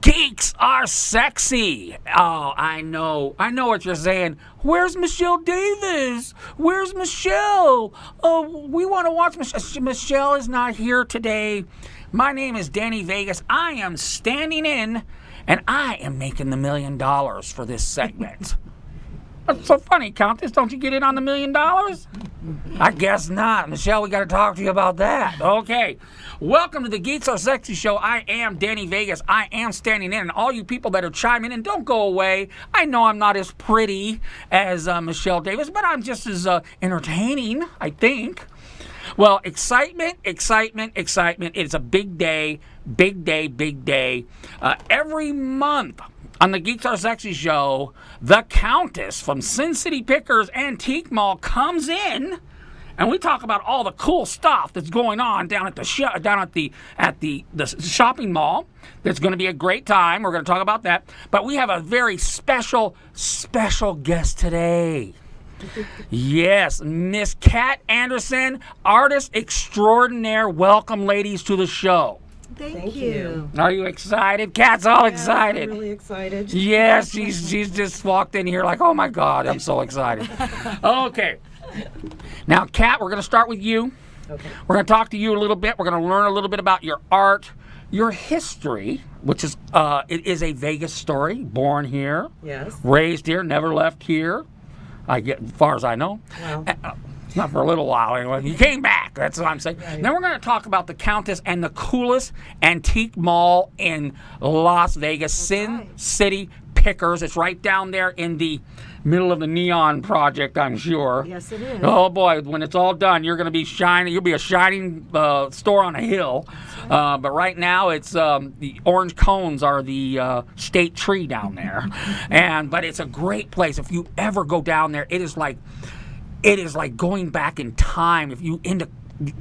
Geeks are sexy. Oh, I know what you're saying. Where's Michelle Davis? Where's Michelle? Oh, we want to watch Michelle. Michelle is not here today. My name is Danny Vegas. I am standing in, and I am making the $1 million for this segment. That's so funny, Countess. Don't you get in on the $1 million? I guess not. Michelle, we got to talk to you about that. Okay. Welcome to the Geeks Are Sexy Show. I am Danny Vegas. I am standing in. And all you people that are chiming in, don't go away. I know I'm not as pretty as Michelle Davis, but I'm just as entertaining, I think. Well, excitement. It's a big day. Every month on the Geeks Are Sexy Show, the Countess from Sin City Pickers Antique Mall comes in, and we talk about all the cool stuff that's going on down at the shopping mall. That's going to be a great time. We're going to talk about that. But we have a very special guest today. Yes, Miss Kat Anderson, artist extraordinaire. Welcome, ladies, to the show. Thank you. Are you excited? Kat's all excited. I'm really excited. Yes, she's just walked in here like, oh my God, I'm so excited. Okay. Now, Kat, we're going to start with you. Okay. We're going to talk to you a little bit. We're going to learn a little bit about your art, your history, which is it is a Vegas story. Born here, Yes. raised here, never left here. As far as I know. Well. Not for a little while anyway. You came back. That's what I'm saying. Right. Then we're going to talk about the Countess and the coolest antique mall in Las Vegas, Sin City Pickers. It's right down there in the middle of the Neon Project, I'm sure. Yes, it is. Oh boy, when it's all done, you're going to be shining. You'll be a shining store on a hill. Right. But right now, it's the orange cones are the state tree down there, but it's a great place. If you ever go down there, it is like going back in time. If you into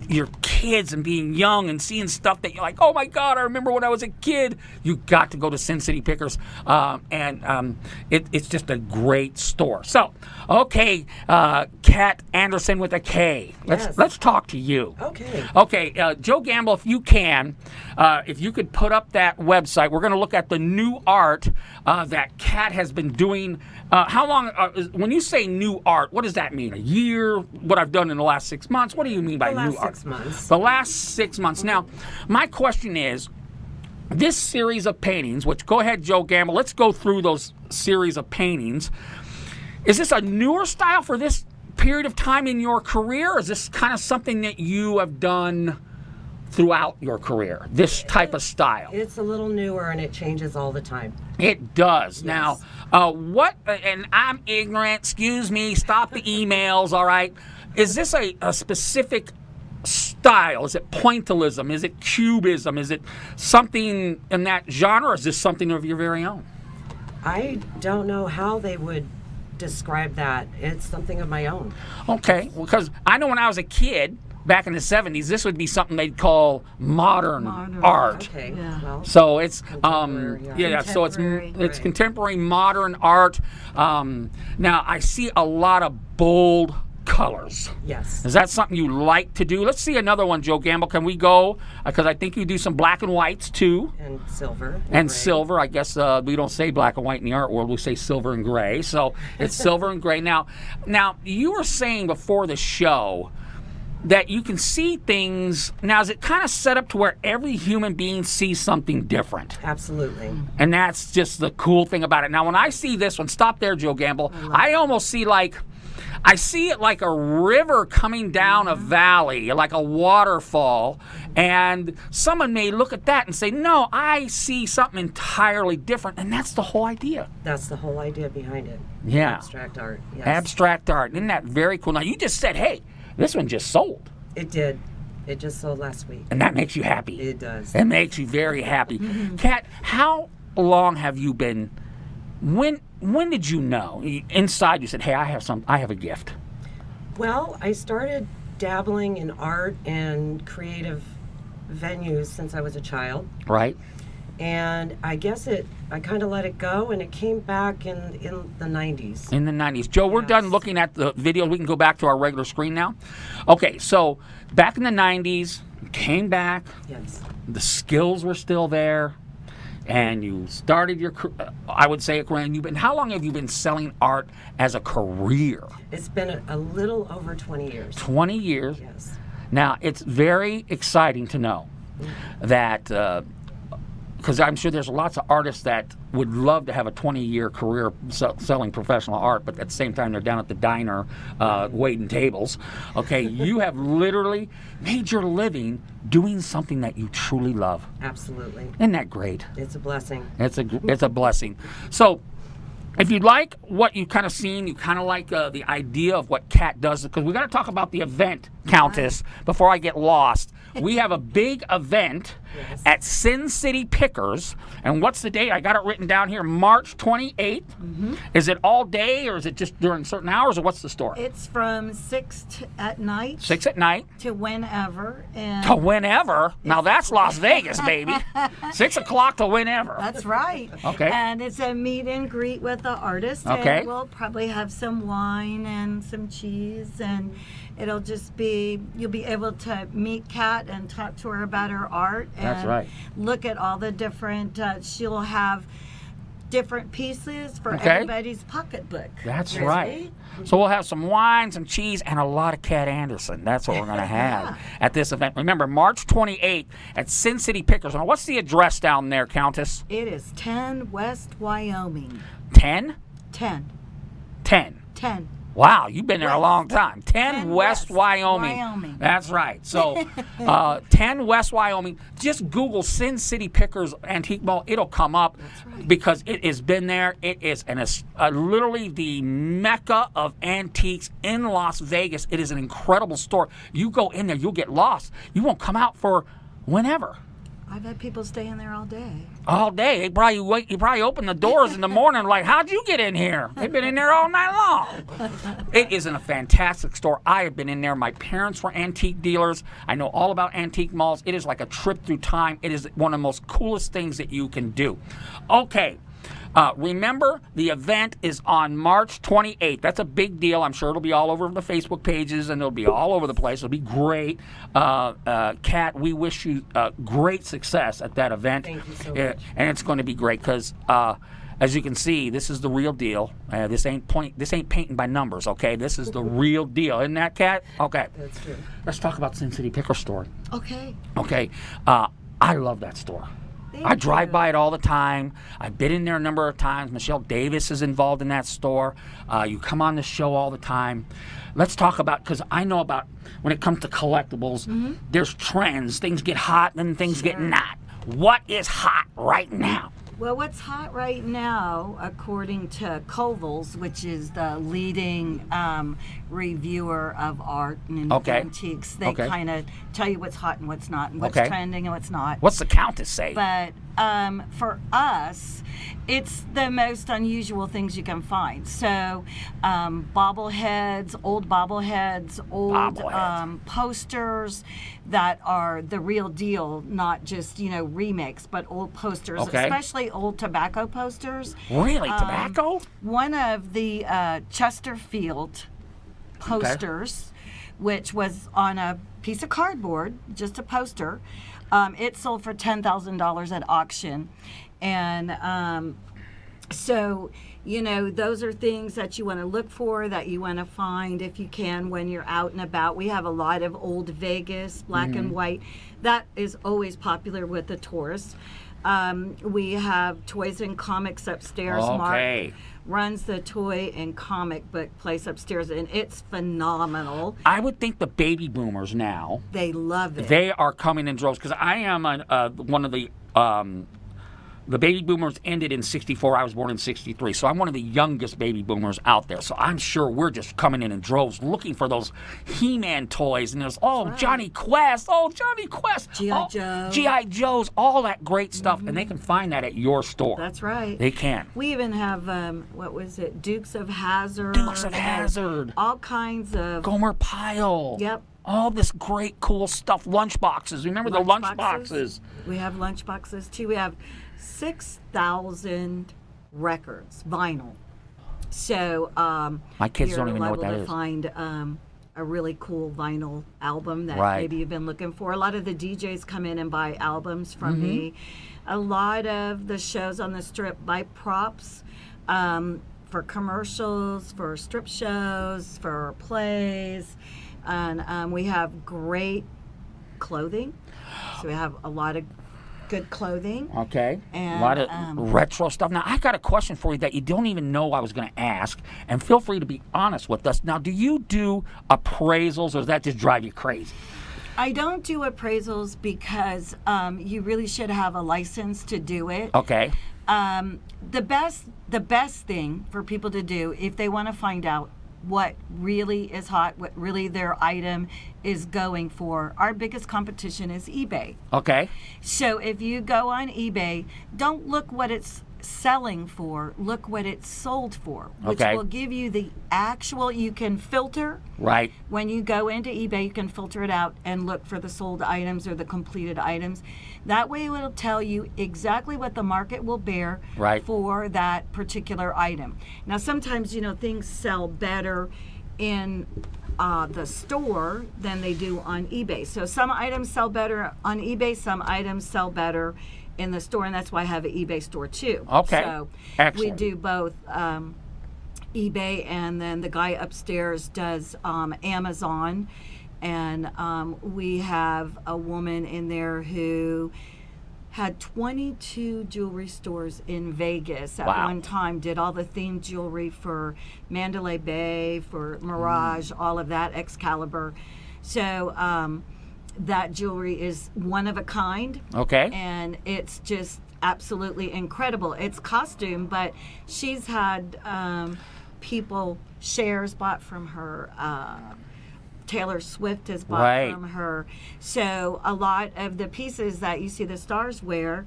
your kids and being young and seeing stuff that you're like, oh my God, I remember when I was a kid. You got to go to Sin City Pickers, it's just a great store. So, okay, Kat Anderson with a K. Let's talk to you. Okay, Joe Gamble, if you could put up that website. We're going to look at the new art that Kat has been doing. How long, when you say new art, what does that mean? A year? What I've done in the last 6 months? What do you mean by new art? The last 6 months. The last 6 months. Now, my question is, this series of paintings, which, go ahead, Joe Gamble, let's go through those series of paintings. Is this a newer style for this period of time in your career? Or is this kind of something that you have done throughout your career, this type of style? It's a little newer and it changes all the time. It does. Yes. Now, and I'm ignorant, excuse me, stop the emails, all right? Is this a specific style? Is it pointillism? Is it cubism? Is it something in that genre? Or is this something of your very own? I don't know how they would describe that. It's something of my own. Okay, because I know when I was a kid, back in the 70s, this would be something they'd call modern art. Okay. Yeah. Well, so it's so Contemporary. it's contemporary modern art. Now I see a lot of bold colors. Yes. Is that something you like to do? Let's see another one, Joe Gamble. Can we go? Because I think you do some black and whites too. And silver. And gray. silver. I guess we don't say black and white in the art world. We say silver and gray. So it's silver and gray. Now, you were saying before the show that you can see things. Now, is it kind of set up to where every human being sees something different? Absolutely. And that's just the cool thing about it. Now, when I see this one, stop there, Joe Gamble, I almost see I see it like a river coming down a valley, like a waterfall, and someone may look at that and say, no, I see something entirely different, and that's the whole idea. That's the whole idea behind it. Yeah. Abstract art. Yes. Abstract art. Isn't that very cool? Now, you just said, hey, this one just sold. It did. It just sold last week. And that makes you happy. It does. It makes you very happy. Kat, how long have you been, when did you know? Inside you said, hey, I have a gift. Well, I started dabbling in art and creative venues since I was a child. Right. And I guess I kind of let it go, and it came back in the 90s. In the 90s. Joe, we're done looking at the video. We can go back to our regular screen now. Okay, so back in the 90s, came back. Yes. The skills were still there. And you started your, I would say, a career. And how long have you been selling art as a career? It's been a little over 20 years. 20 years. Yes. Now, it's very exciting to know that, because I'm sure there's lots of artists that would love to have a 20-year career selling professional art, but at the same time they're down at the diner waiting tables. Okay, you have literally made your living doing something that you truly love. Absolutely. Isn't that great? It's a blessing. It's a blessing. So, if you like what you kind of seen, you kind of like the idea of what Kat does, because we got to talk about the event, Countess, before I get lost. We have a big event at Sin City Pickers, and what's the date? I got it written down here, March 28th. Is it all day, or is it just during certain hours, or what's the store? It's from 6 at night. 6 at night. To whenever. And to whenever? Now that's Las Vegas, baby. 6 o'clock to whenever. That's right. Okay. And it's a meet and greet with the artist. Okay. And we'll probably have some wine and some cheese, and it'll just be, you'll be able to meet Kat and talk to her about her art. And That's right. look at all the different, she'll have different pieces for Okay. everybody's pocketbook. That's right. So we'll have some wine, some cheese, and a lot of Kat Anderson. That's what we're going to have at this event. Remember, March 28th at Sin City Pickers. Now, what's the address down there, Countess? It is 10 West Wyoming. 10? 10. 10. 10. Wow, you've been there a long time. 10 10 West West Wyoming. Wyoming. That's right. So 10 West Wyoming. Just Google Sin City Pickers Antique Mall. It'll come up. That's right. Because it has been there. It is literally the mecca of antiques in Las Vegas. It is an incredible store. You go in there, you'll get lost. You won't come out for whenever. I've had people stay in there all day. All day. You probably open the doors in the morning like, how'd you get in here? They've been in there all night long. It is a fantastic store. I have been in there. My parents were antique dealers. I know all about antique malls. It is like a trip through time. It is one of the most coolest things that you can do. Okay. Remember, the event is on March 28th. That's a big deal. I'm sure it'll be all over the Facebook pages, and it'll be all over the place. It'll be great. Kat, we wish you great success at that event. Thank you so much. And it's going to be great because, as you can see, this is the real deal. This ain't painting by numbers, okay? This is the real deal. Isn't that, Kat? Okay. That's true. Let's talk about Sin City Picker Store. Okay. Okay. I love that store. I drive by it all the time. I've been in there a number of times. Michelle Davis is involved in that store. You come on the show all the time. Let's talk about, because I know about when it comes to collectibles, there's trends. Things get hot and then things get not. What is hot right now? Well, what's hot right now, according to Koval's, which is the leading reviewer of art and antiques, they kind of tell you what's hot and what's not, and what's trending and what's not. What's the Countess say? But for us, it's the most unusual things you can find. So bobbleheads, old posters that are the real deal, not just, remakes, but old posters, especially old tobacco posters. Really? Tobacco? One of the Chesterfield posters, which was on a piece of cardboard, just a poster, it sold for $10,000 at auction. And so, those are things that you want to look for, that you want to find if you can when you're out and about. We have a lot of old Vegas, black and white. That is always popular with the tourists. We have toys and comics upstairs. Mark runs the toy and comic book place upstairs, and it's phenomenal. I would think the baby boomers now, they love it. They are coming in droves, because I am one of the baby boomers ended in 64. I was born in 63. So I'm one of the youngest baby boomers out there. So I'm sure we're just coming in droves looking for those He-Man toys. And there's, Johnny Quest. Oh, Johnny Quest. G.I. Joe. G.I. Joes. All that great stuff. And they can find that at your store. That's right. They can. We even have, Dukes of Hazzard. Dukes of Hazzard. All kinds of. Gomer Pyle. Yep. All this great, cool stuff. Lunchboxes. Remember the lunchboxes? We have lunchboxes, too. We have 6,000 records, vinyl. So my kids don't even know what that you're is. able to find a really cool vinyl album that Right. maybe you've been looking for. A lot of the DJs come in and buy albums from me. A lot of the shows on the strip buy props for commercials, for strip shows, for plays. And we have great clothing. So we have a lot of good clothing. Okay. And, a lot of retro stuff. Now, I got a question for you that you don't even know I was going to ask, and feel free to be honest with us. Now, do you do appraisals, or does that just drive you crazy? I don't do appraisals because you really should have a license to do it. Okay. The best thing for people to do if they want to find out what really is hot, what really their item is going for, our biggest competition is eBay. Okay. So if you go on eBay, don't look what it's selling for, look what it's sold for, which Okay. will give you the actual, you can filter. Right. When you go into eBay, you can filter it out and look for the sold items or the completed items. That way it will tell you exactly what the market will bear Right. for that particular item. Now, sometimes, things sell better in the store than they do on eBay. So some items sell better on eBay, some items sell better in the store, and that's why I have an eBay store too. Okay. So Excellent. we do both eBay, and then the guy upstairs does Amazon, and we have a woman in there who had 22 jewelry stores in Vegas at Wow. one time, did all the themed jewelry for Mandalay Bay, for Mirage, all of that, Excalibur. So that jewelry is one of a kind. Okay. And it's just absolutely incredible. It's costume, but she's had people, shares bought from her, Taylor Swift has bought Right. from her. So a lot of the pieces that you see the stars wear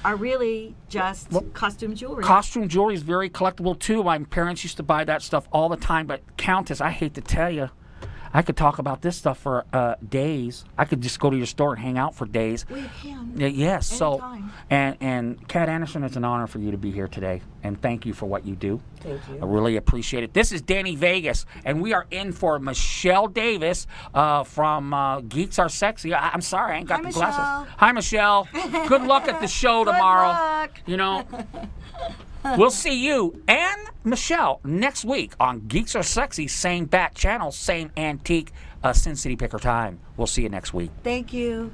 are really just costume jewelry. Costume jewelry is very collectible too. My parents used to buy that stuff all the time. But Countess, I hate to tell you, I could talk about this stuff for days. I could just go to your store and hang out for days. Well, you can. Yes. So, Anytime. and Kat Anderson, it's an honor for you to be here today, and thank you for what you do. Thank you. I really appreciate it. This is Danny Vegas, and we are in for Michelle Davis from Geeks Are Sexy. I'm sorry, I ain't got Hi, the glasses. Michelle. Hi, Michelle. Good luck at the show tomorrow. luck. You know. We'll see you and Michelle next week on Geeks Are Sexy, same bat channel, same antique Sin City Picker time. We'll see you next week. Thank you.